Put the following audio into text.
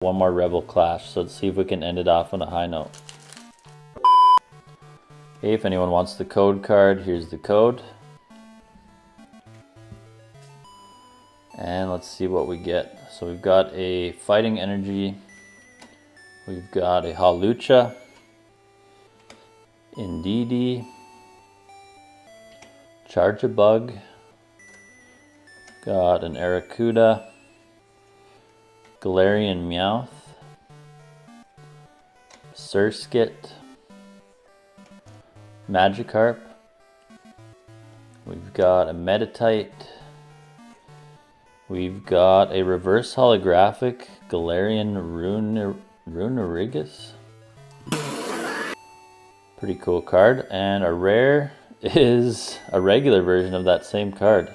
one more Rebel Clash, so let's see if we can end it off on a high note. Hey, if anyone wants the code card, here's the code. And let's see what we get. So we've got a Fighting Energy, we've got a Hawlucha, Indeedee, Charge-a-Bug, got an Arrokuda, Galarian Meowth, Surskit, Magikarp, we've got a Meditite, we've got a reverse holographic Galarian Runerigus. Pretty cool card. And a rare is a regular version of that same card.